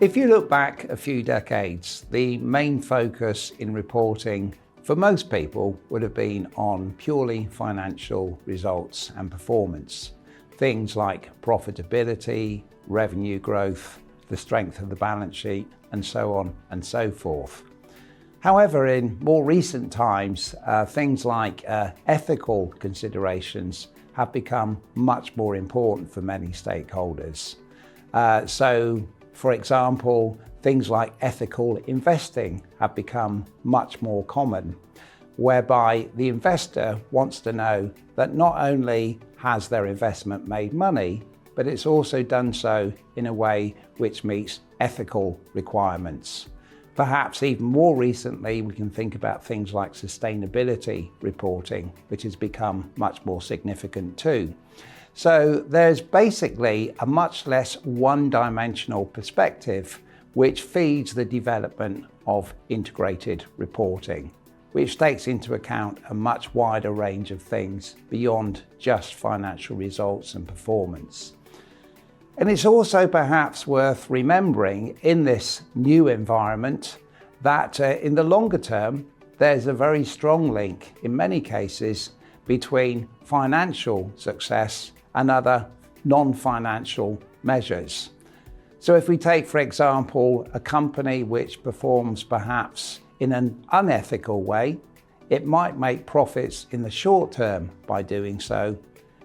If you look back a few decades, the main focus in reporting for most people would have been on purely financial results and performance. Things like profitability, revenue growth, the strength of the balance sheet, and so on and so forth. However, in more recent times, things like ethical considerations have become much more important for many stakeholders. So, for example, things like ethical investing have become much more common, whereby the investor wants to know that not only has their investment made money, but it's also done so in a way which meets ethical requirements. Perhaps even more recently, we can think about things like sustainability reporting, which has become much more significant too. So there's basically a much less one-dimensional perspective which feeds the development of integrated reporting, which takes into account a much wider range of things beyond just financial results and performance. And it's also perhaps worth remembering in this new environment that in the longer term, there's a very strong link in many cases between financial success and other non-financial measures. So if we take, for example, a company which performs perhaps in an unethical way, it might make profits in the short term by doing so,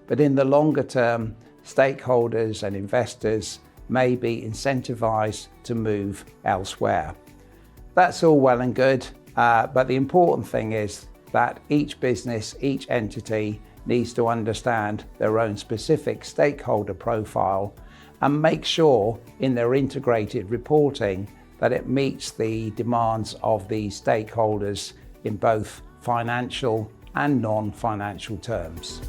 but in the longer term, stakeholders and investors may be incentivized to move elsewhere. That's all well and good, but the important thing is that each business, each entity needs to understand their own specific stakeholder profile and make sure in their integrated reporting that it meets the demands of the stakeholders in both financial and non-financial terms.